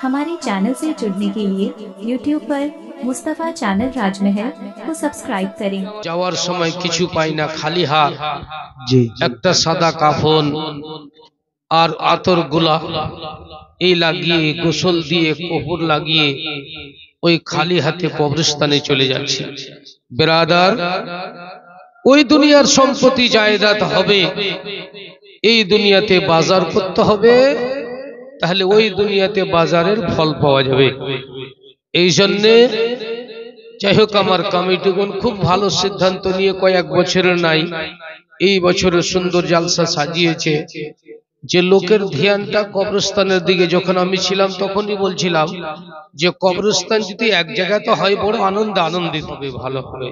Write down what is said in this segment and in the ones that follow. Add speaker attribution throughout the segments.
Speaker 1: हमारे चैनल से जुड़ने के लिए YouTube पर मुस्तफा चैनल राजमहल को सब्सक्राइब करें।
Speaker 2: যাওয়ার সময় কিছু পাই না, খালি হাত, একটা সাদা কাফন আর আতর গোলা এই লাগিয়ে গোসল দিয়ে কপুর লাগিয়ে ওই খালি হাতে কবরস্থানে চলে যাচ্ছে। বেরাদার, ওই দুনিয়ার সম্পত্তি জায়দাদ হবে, এই দুনিয়াতে বাজার করতে হবে, তাহলে ওই দুনিয়াতে বাজারের ফল পাওয়া যাবে। এই জন্যে যাই হোক, আমার কমিটিগণ খুব ভালো সিদ্ধান্ত নিয়ে কয়েক বছরের নাই এই বছরে সুন্দর জালসা সাজিয়েছে। যে লোকের ধ্যানটা কবরস্থানের দিকে, যখন আমি ছিলাম তখনই বলছিলাম যে কবরস্থান যদি এক জায়গাতে হয় বড় আনন্দিত হবে, ভালো হবে।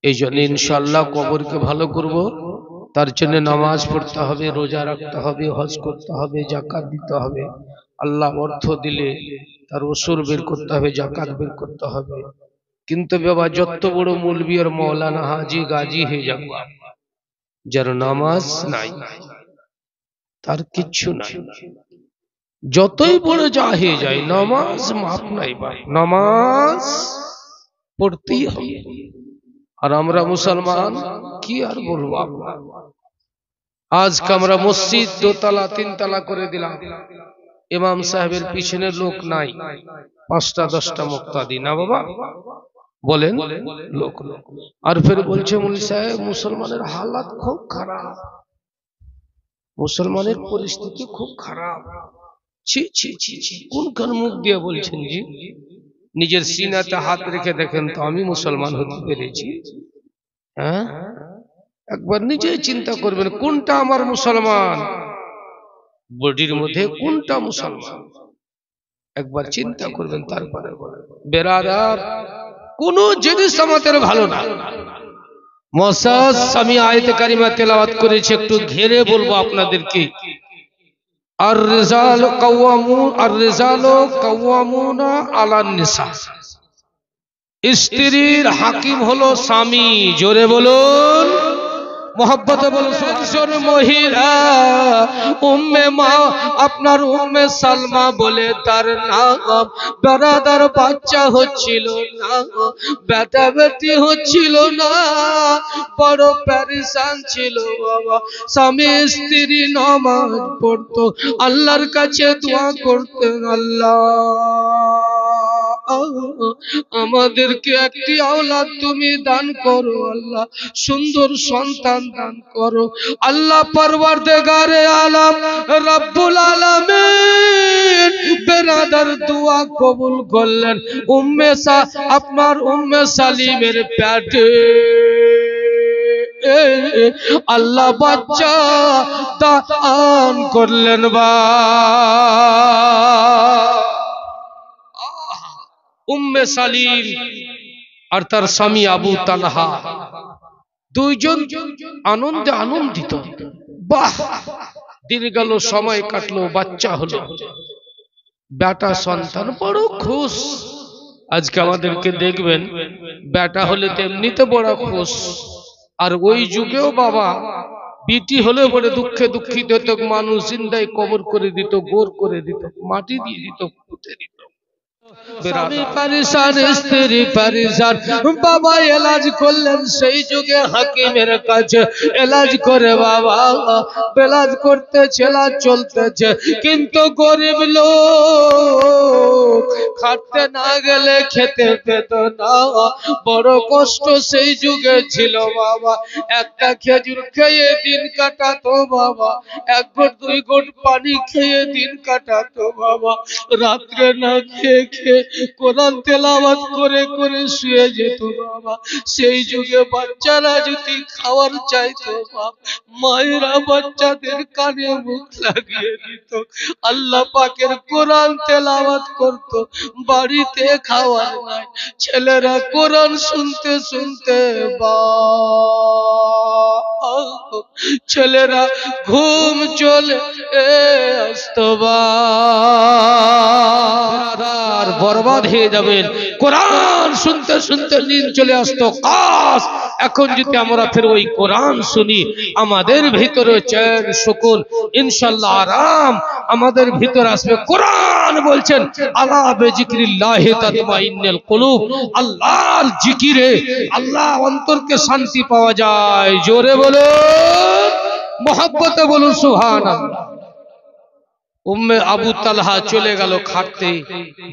Speaker 2: এই জন্য ইনশাআল্লাহ কবরকে ভালো করব, তার জন্য নামাজ পড়তে হবে, রোজা রাখতে হবে, হজ করতে হবে, জাকাত দিতে হবে। আল্লাহ অর্থ দিলে তার ওসুর বের করতে হবে, জাকাত বের করতে হবে। কিন্তু বাবা, যত বড় মৌলবি আর মৌলানা হাজি গাজী হয়ে যাবো, যার নামাজ নাই, তার কিচ্ছু নাই। যতই বড় যা হয়ে যায়, নামাজ মাপ নাই ভাই, নামাজ পড়তেই হবে। আর আমরা মুসলমান কি আর বলবো, আজকে আমরা মসজিদ দোতলা তিনতলা করে দিলাম, ইমাম সাহেবের পিছনে লোক নাই, 5টা 10টা মুক্তাদি না বাবা, বলেন লোক। আর ফের বলছে মৌলভী সাহেব মুসলমানের হালাত খুব খারাপ, মুসলমানের পরিস্থিতি খুব খারাপ। ছি ছি ছি ছি, কোনখান মুখ দিয়ে বলছেন জি? নিজের সিনাতে হাত রেখে দেখেন তো, আমি মুসলমান হতে পেরেছি? হ্যাঁ, একবার নিজেই চিন্তা করবেন, কোনটা আমার মুসলমান, বডির মধ্যে কোনটা মুসলমান, একবার চিন্তা করবেন, তারপরে বেরাদার কোন জিনিস আমাদের ভালো না। মুসাস আমি আয়াতে কারিমা তেলাওয়াত করেছি, একটু ঘেরে বলবো আপনাদেরকে। আর রিজালু কাওয়ামুনা আলান নিসা, স্ত্রীর হাকিম হলো স্বামী। জোরে বলুন, মোহাব্বতে বলুন। মহিলা উম্মে মা, আপনার উম্মে সালমা বলে তার নাম, বেরাদার বাচ্চা হচ্ছিল না, বেটা বেটি হচ্ছিল না, বড় পেরেশান ছিল বাবা। স্বামী স্ত্রী নামাজ পড়তো, আল্লাহর কাছে দোয়া করতেন, আল্লাহ আমাদেরকে একটি আওলাদ তুমি দান করো, আল্লাহ সুন্দর সন্তান দান করো, আল্লাহ পরওয়ারদিগারে আলম রব্বুল আলামিন বেরাদার দোয়া কবুল করলেন। আপনার উম্মে সালিমের পেটে আল্লাহ বাচ্চা দান করলেন। বা উম্মে সালিম আর তার স্বামী আবু তালহা দুইজন আনন্দে আনন্দিত। বাহ, দিন গেল, সময় কাটলো, বাচ্চা হলো, বেটা সন্তান, বড় খুশ। আজকে আমাদেরকে দেখবেন, বেটা হলে তেমনিতে বড় খুশ। আর ওই যুগেও বাবা বিটি হলে বড় দুঃখে দুঃখিত হতো, মানুষ জিন্দায় কবর করে দিত, গোর করে দিত, মাটি দিয়ে দিত, পুঁতে দিত। স্বামী পরেশান, স্ত্রী পরেশান, বাবা এলাজ করলেন সেই যুগে হাকিমের কাছে। এলাজ করে বাবা, এলাজ করতেছে, এলাজ চলতেছে, কিন্তু গরিব লোক খাটতে না গেলে খেতে পেত না, বড় কষ্ট সেই যুগে ছিল বাবা। একটা খেজুর খেয়ে দিন কাটাতো বাবা, 1 ঘট 2 ঘট পানি খেয়ে দিন কাটাতো বাবা। রাত্রে না খেয়ে কোরআন তেলাওয়াত করে করে শুয়ে যেত বাবা। সেই যুগে বাচ্চারা যদি খাওয়ার চাইতো, মায়েরা বাচ্চাদের কানে মুখ লাগিয়ে দিত, আল্লাহ পাকের কোরআন তেলাওয়াত করত, বাড়িতে খাওয়ার নাই, ছেলেরা কোরআন শুনতে শুনতে ছেলেরা ঘুম চলে আর বরবাদ হয়ে যাবেন। কোরআন শুনতে শুনতে নিন চলে আসতো। কাশ এখন যদি আমরা ফের ওই কোরআন শুনি, আমাদের ভিতরে চैन সুকুন ইনশাআল্লাহ আরাম আমাদের ভিতরে আসবে। কোরআন বলছেন আলা বিজিক্রিল্লাহি তাতমাইন্নুল কুলুব, আল্লাহর জিকিরে আল্লাহ অন্তরকে শান্তি পাওয়া যায়। জোরে বলুন, মোহাব্বতে বলুন সুবহানাল্লাহ। উম্মে আবু তালহা চলে গেল খাটতে,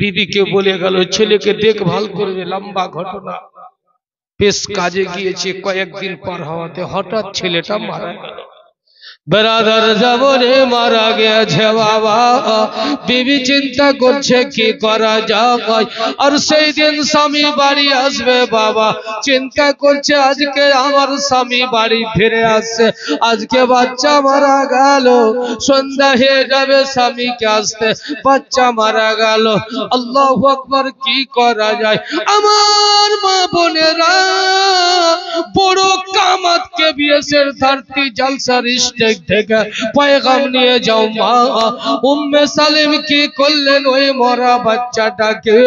Speaker 2: বিবিকে বলে গেল ছেলেকে দেখভাল করবে। লম্বা ঘটনা। বেশ কাজে গিয়েছে, কয়েকদিন পার হওয়াতে হঠাৎ ছেলেটা মারা গেল। ব্রাদার জীবনে মারা গেছে বাবা, বিবি চিন্তা করছে কি করা যায়। আর সেই দিন স্বামী বাড়ি আসবে বাবা, চিন্তা করছে আজকে আমার স্বামী বাড়ি ফিরে আসছে, আজকে বাচ্চা মারা গেল, সন্ধ্যা হয়ে যাবে স্বামীকে আসতে, বাচ্চা মারা গেল। আল্লাহু আকবার, কি করা যায়? আমার মা বোনেরা, বড় কামাত কে বিএসের ধরতি জলসার স্টেজ থেকে পয়গাম নিয়ে যাও মা। উম্মে সালিম কি করলেন? ওই মরা বাচ্চাটাকে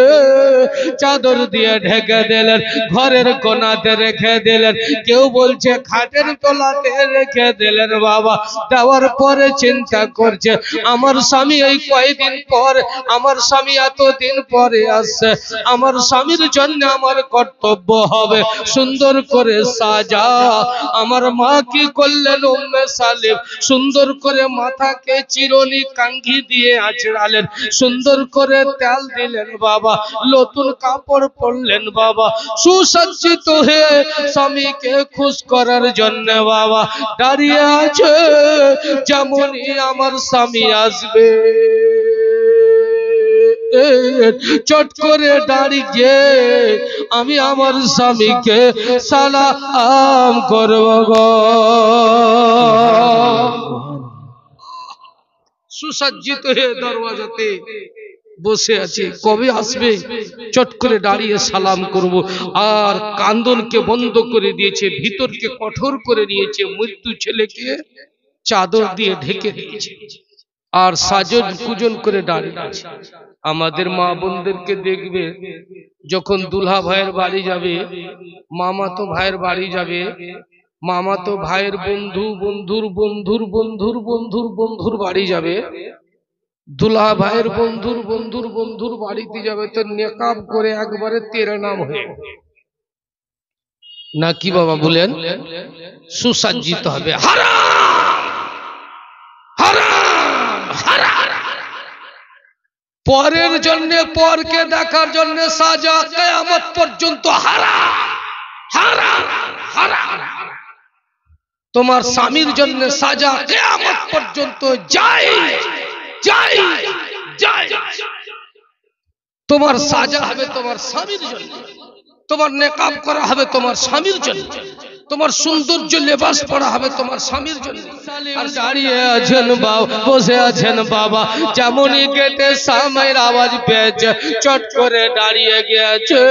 Speaker 2: চাদর দিয়ে ঢেকে দিলেন, ঘরের কোনাতে রেখে দিলেন, কেউ বলছে খাটের তলাতে রেখে দিলেন বাবা। দেওয়ার পরে চিন্তা করছে আমার স্বামী এই কয়েকদিন পর, আমার স্বামী এতদিন পরে আসছে, আমার স্বামীর জন্য আমার কর্তব্য হবে সুন্দর করে সাজা। আমার মা কি করলেন? উম্মে সালিম সুন্দর করে মাথাকে চিরুনি কাঙ্ঘি দিয়ে আঁচড়ালেন, সুন্দর করে তেল দিলেন বাবা, নতুন কাপড় পরলেন বাবা, সুসজ্জিত হয়ে স্বামীকে খুশ করার জন্য বাবা দাঁড়িয়ে আছে, যেমনই আমার স্বামী আসবে চট করে দাঁড়িয়ে আমি আমার স্বামীকে সালাম করব গো। সুসজ্জিত হয়ে দরওয়াজাতে বসে আছে, কবে আসবে চট করে দাঁড়িয়ে সালাম করব। আর কান্দনকে বন্ধ করে দিয়েছে, ভিতরকে কঠোর করে নিয়েছে, মৃত্যু ছেলেকে চাদর দিয়ে ঢেকে দিয়েছে, আর সাজন পূজন করে দাঁড়িয়ে আছে। আমাদের মা বোনদেরকে দেখবে, যখন দুলহা ভাইয়ের বাড়ি যাবে, মামাতো ভাইয়ের বাড়ি যাবে, মামাতো ভাইয়ের বন্ধু বন্ধুর বন্ধুর বন্ধুর বন্ধুর বন্ধুর বাড়ি যাবে, দুলহা ভাইয়ের বন্ধুর বন্ধুর বন্ধুর বাড়িতে যাবে, তো নেকাব করে একবারে তেরা নাম হয়ে না কি বাবা বলেন, সুসজ্জিত হবে। পরের জন্য, পরকে দেখার জন্য সাজা কিয়ামত পর্যন্ত হারাম হারাম হারাম। তোমার স্বামীর জন্য সাজা কিয়ামত পর্যন্ত যাই যাই যাই। তোমার সাজা হবে তোমার স্বামীর জন্য, তোমার নেকাব করা হবে তোমার স্বামীর জন্য, তোমার সৌন্দর্য লেবাস পরা হবে তোমার স্বামীর জন্য। আর দাঁড়িয়ে আছেন বাবা, বসে আছেন বাবা, যেমনই গেটে সালামের আওয়াজ পেয়েছে চট করে দাঁড়িয়ে গিয়েছে,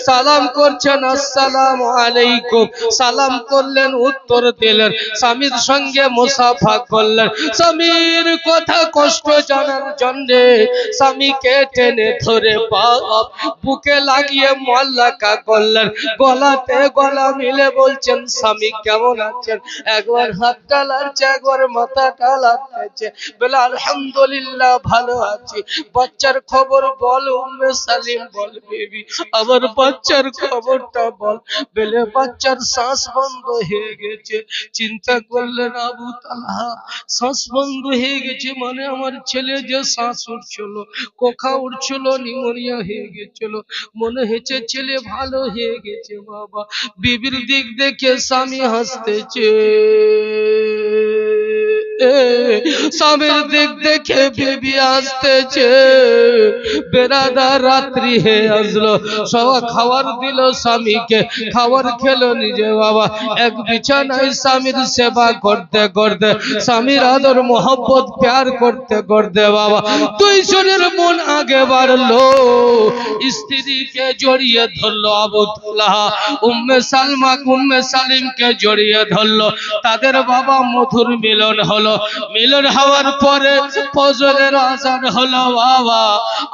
Speaker 2: সালাম করছেন আসসালামু আলাইকুম, সালাম করলেন, উত্তর দিলেন, স্বামীর সঙ্গে মুসাফা করলেন, স্বামীর কথা কষ্ট জানার জন্য স্বামীকে টেনে ধরে বাপ বুকে লাগিয়ে মোল্লাকা করলেন, গলাতে গলা মিলে বলছেন স্বামী কেমন আছেন, একবার হাতটা লাগছে, একবার মাথাটা লাগছে, বলে আলহামদুলিল্লাহ ভালো আছি, বাচ্চার খবর বল উম্মে সালিম, বল বেবি আমার বাচ্চার খবরটা বল, বলে বাচ্চার শ্বাস বন্ধ হয়ে গেছে। চিন্তা করলেন আবু তালহা, শ্বাস বন্ধ হয়ে গেছে মানে আমার ছেলে যে শ্বাস উঠছিল, কোখা উঠছিল, নিউমোনিয়া হয়ে গেছিল, মনে হয়েছে ছেলে ভালো হয়ে গেছে বাবা। বিবির দিক দেখে স্বামী হাসতেছে, স্বামীর দিক দেখে বিবি আসতেছে। বেরাদার রাত্রি হয়ে আসলো, সবা খাবার দিল স্বামীকে, খাবার খেলো নিজে বাবা, এক বিছানায় স্বামীর সেবা করতে করতে, স্বামীর আদর মোহব্বত প্যার করতে করতে বাবা দুইজনের মন আগে বাড়লো, স্ত্রীকে জড়িয়ে ধরলো আবু তালহা, উম্মে সালিমকে জড়িয়ে ধরলো, তাদের বাবা মধুর মিলন হলো। মিলন মিলন হওয়ার পরে ফজরের আজান হলো বাবা।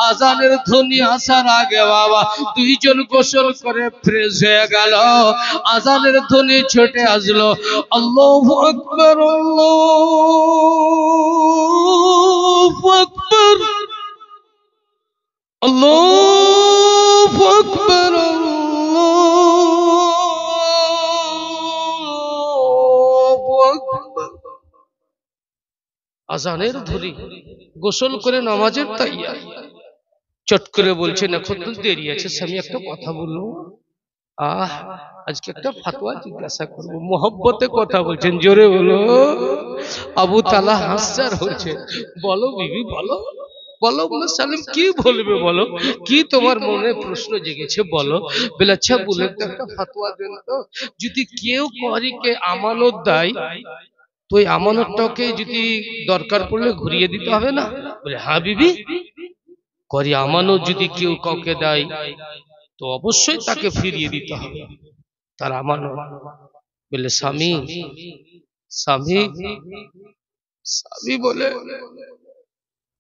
Speaker 2: আজানের ধ্বনি আসার আগে বাবা দুইজন গোসল করে ফ্রেশ হয়ে গেল। আজানের ধ্বনি ছুটে আসলো, আল্লাহু আকবার, আল্লাহু আকবার, আল্লাহু আকবার, আল্লাহু আকবার। আজানের ধ্বনি, গোসল করে নামাজের তাইয়ার। চট করে বলছেন এখন তো দেরি আছে, আমি একটা কথা বলবো। আজকে একটা ফতোয়া জিজ্ঞাসা করবো। মোহব্বতে কথা বলছেন, জোরে বলো। আবু তালা হাসছে আর হচ্ছে, বলো বিবি বলো, বলো সালিম কি বলবে বলো, কি তোমার মনে প্রশ্ন জেগেছে বলো। বলে আচ্ছা বলে তো একটা ফতোয়া দেন তো, যদি কেউ করিকে আমানত দেয় তো ওই আমানতটাকে যদি দরকার পড়লে ঘুরিয়ে দিতে হবে না? বলে হ্যাঁ বিবি, করি আমানত যদি কেউ কাউকে দেয় তো অবশ্যই তাকে ফিরিয়ে দিতে হবে তার আমানত। বলে স্বামী, স্বামী, স্বামী বলে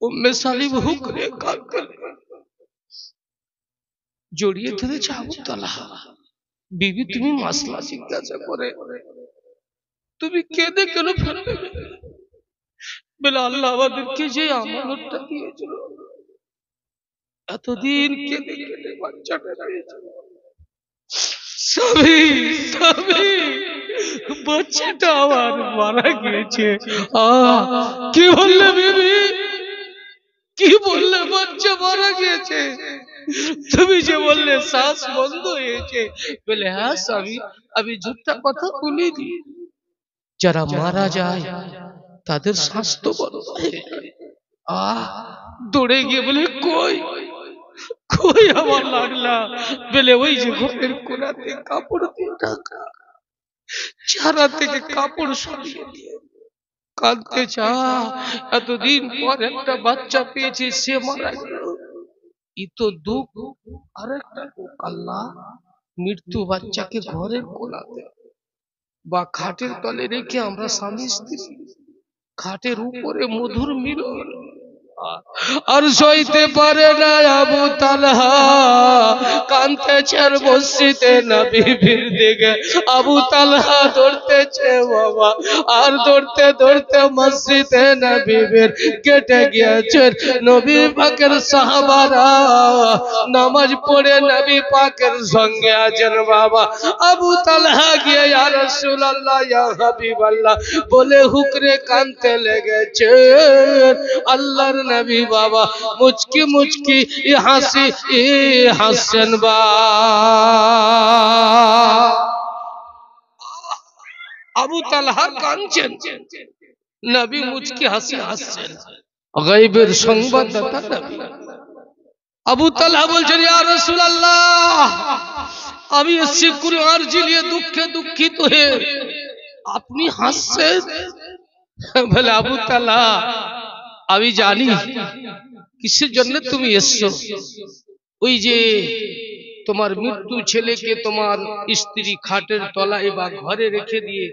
Speaker 2: উম্মে সালিম হুক করে জড়িয়ে ধরেছে আবু তালহা। বিবি তুমি মাসলা জিজ্ঞাসা করে তুমি কেঁদে কেন ফেলবে? বলে আল্লাহ আমাদেরকে যে আমানতটা দিয়েছিল এতদিন কেঁদে কেঁদে বাচ্চাটা দিয়েছিল, স্বামী, স্বামী, বাচ্চাটা আমার মারা গিয়েছে। কি বললে বিবি, কি বললে? বাচ্চা মারা গিয়েছে? তুমি যে বললে শ্বাস বন্ধ হয়েছে। বলে হ্যাঁ স্বামী, আমি ঝুঠা কথা বলিনি। যারা মারা যায় তাদের শ্বাস তো বন্ধ হয়ে যায়। দৌড়ে গিয়ে বলে কই, কই আমার লাগলা? বলে ওই যে ঘরের কোনাতে কাপড় দিয়ে ঢাকা, চারা থেকে কাপড় সরিয়ে দিয়ে কাঁদতে চা। এতদিন পর একটা বাচ্চা পেয়েছে, সে মারা গেল, ই তো দুঃখ। আর একটা আল্লাহ মৃত্যু বাচ্চাকে ঘরের কোনাতে বা খাটের তলে রেখে আমরা স্বামী স্ত্রী খাটের উপরে মধুর মিলন আর সইতে পারে না আবু তালহা। কাঁদতেছেন মসজিদে নবীর দিকে। আবু তালহা দৌড়তেছে বাবা, আর দৌড়তে দৌড়তে মসজিদে নবীর গেটে গিয়েছেন। নবী পাকের সাহাবারা নামাজ পড়ে নবী পাকের সঙ্গে আছেন বাবা। আবু তালহা গিয়ে ইয়া রাসূলুল্লাহ, ইয়া হাবিবাল্লাহ বলে হুকরে কাঁদতে লেগেছে। আল্লাহর নবী বাবা মুচকি মুচকি হাসছেন বা। আবু তালহা কাঁদছেন, নবী মুচকি হাসছেন। গায়বের সংবাদদাতা নবী। আবু তালহা বলছেন ইয়া রাসূলুল্লাহ, আমি এসেছি কুরআন জিলিয়ে দুঃখে দুঃখিত হয়ে, আপনি হাসছেন। বলে আবু তালহা আমি জানি কিসের জন্য তুমি এসছো। ওই যে তোমার মৃত্যু ছেলেকে তোমার স্ত্রী খাটের তলায় বা ঘরে রেখে দিয়ে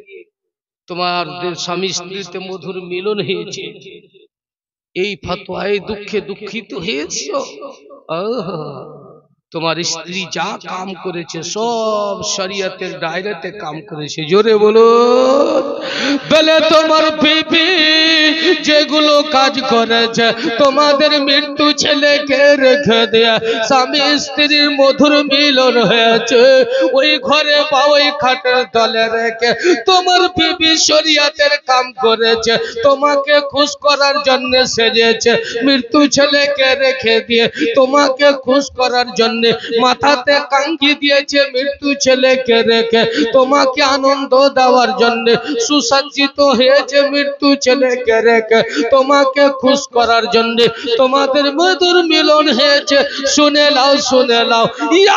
Speaker 2: তোমার স্বামী স্ত্রীতে মধুর মিলন হয়েছে, এই ফতোয়ায় দুঃখে দুঃখিত হয়েছো। তোমার স্ত্রী যা কাম করেছে সব শরীয়তের দায়রাতে কাম করেছে, জোরে বলো। বলে তোমার বিবি যেগুলো কাজ করেছে, তোমাদের মৃত্যু ছেলেকে রেখে দেয়া স্বামী স্ত্রীর মধুর মিলন হয়েছে, ওই ঘরে বা ওই খাটের তলে রেখে তোমার বিবি শরীয়তের কাম করেছে, তোমাকে খুশ করার জন্য সেজেছে। মৃত্যু ছেলেকে রেখে দিয়ে তোমাকে খুশ করার জন্য মাথাতে কাঙ্গি দিয়েছে, মৃত্যু ছেলেকে রেখে তোমাকে আনন্দ দেওয়ার জন্য সুসজ্জিত হয়েছে, মৃত্যু ছেলেকে রেখে তোমাকে খুশ করার জন্য তোমাদের মধুর মিলন হয়েছে। শুনে নাও, শুনে নাও,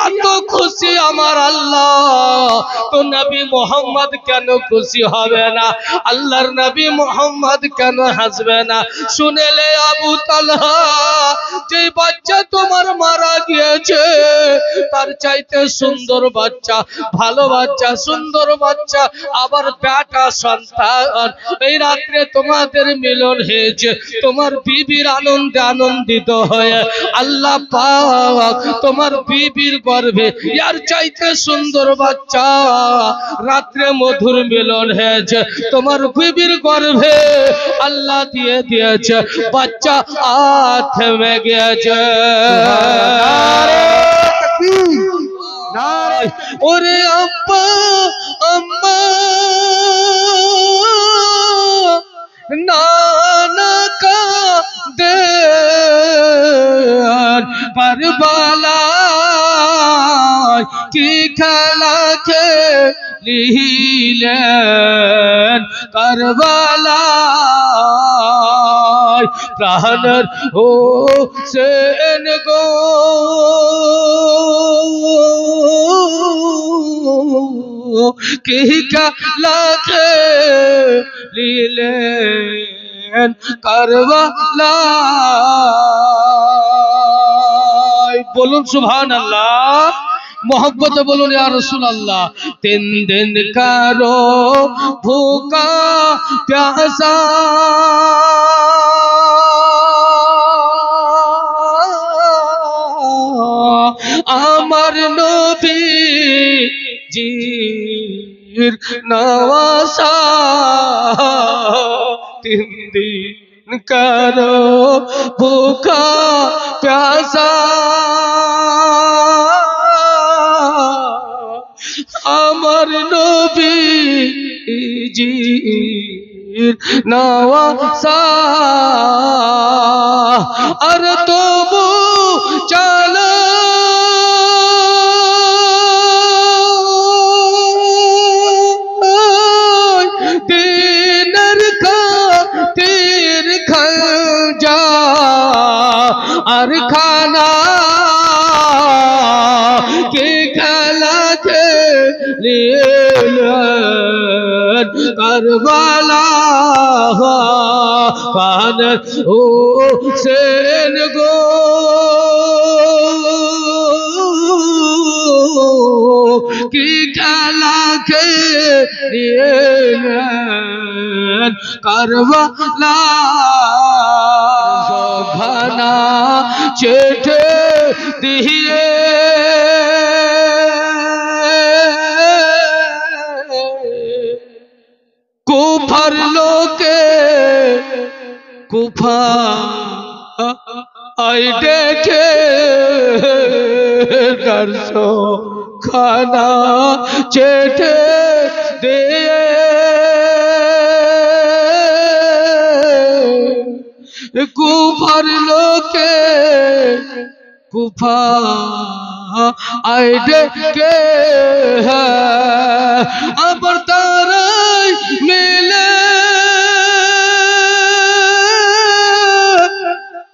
Speaker 2: এত খুশি আমার আল্লাহ, তো নবী মোহাম্মদ কেন খুশি হবে না? আল্লাহর নবী মোহাম্মদ কেন হাসবে না? শুনেলে আবু তালহা, যে বাচ্চা তোমার মারা গিয়েছে তার চাইতে সুন্দর বাচ্চা, ভালো বাচ্চা, সুন্দর বাচ্চা, আবার বেটা সন্তান এই রাত্রে তোমাদের মিলন মিলন হয়েছে তোমার বিবির আনন্দে আনন্দিত হয়ে আল্লাহ পাক তোমার বিবির গর্ভে ইয়ার চাইতে সুন্দর বাচ্চা রাত্রে মধুর মিলন হয়েছে তোমার বিবির গর্ভে আল্লাহ দিয়ে দিয়েছে বাচ্চা আর থেমে গেছে ওরে আব্বা আম্মা নানা কা দে পারবালা কি খেলা খেলিলেন কারবালায় প্রাণের হোসেন গো কি খেলা খেলিলেন কারবালায় বলুন সুবহানাল্লাহ मोहब्बत बोलो या रसूल अल्लाह 3 दिन करो भूखा प्यासा আমার নবী জির নওয়াসা 3 दिन करो भूखा प्यासा আমার নবী জির নওয়াসা আর তবু চলো দিনের খাতির খঞ্জা আর খানা কে খেলা খেলিলেন কারবালা পান হোসেন গো কি খেলা খেলিলেন কারবালা ঘনা চেটে দিয়ে কুফার লোকে কুফা আই দেখে দর্শো খানা চেটে দিয়ে কুফার লোকে কুফা আই দেখে আবার তারাই মিলে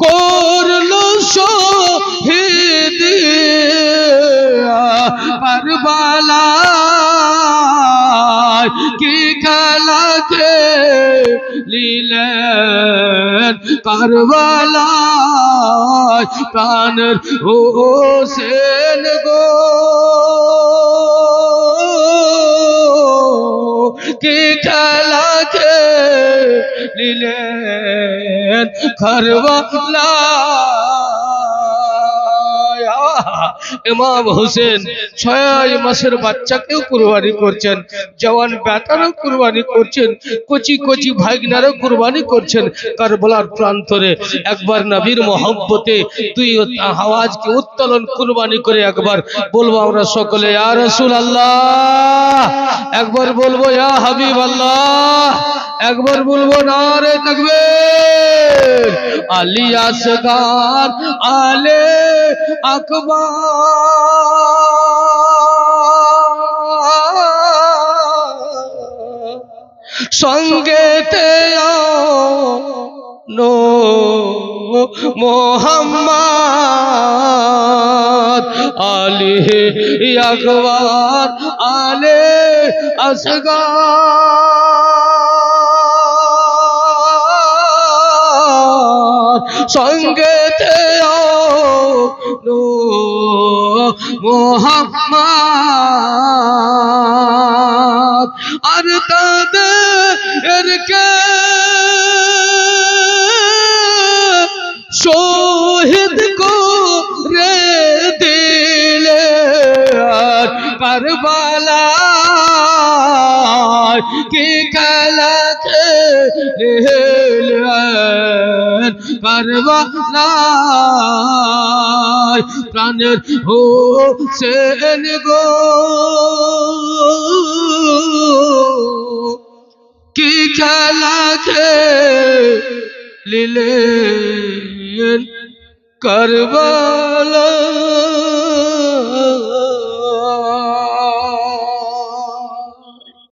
Speaker 2: করলো শহীদ কারবালা কি খেলা খেলিলেন কারবালা প্রাণের হোসেন গো কি খেলা খেলিলেন কারবালা ইমাম হোসেন 6 মাসের বাচ্চাকেও কুরবানি করছেন জওয়ান বেটারও কুরবানি করছেন কচি কচি ভাইগনারও কুরবানি করছেন কারবালার প্রান্তরে একবার নবীর মহব্বতে তুই আওয়াজকে উত্তোলন কুরবানি করে একবার বলবো আমরা সকলে ইয়া রাসূলুল্লাহ একবার বলবো ইয়া হাবিবাল্লাহ একবার বলবো নারে তাকবীর আলী আসগার আলে আকবার সঙ্গেতে নো মোহাম্মদ আলী আকবার আলে আসগার সঙ্গেতে নো মোহাম্মদ আর তাদেরকে কি খেলা খেলেন কারবালায় প্রাণের হোসেন গো কি খেলা খেলিলেন কারবালায়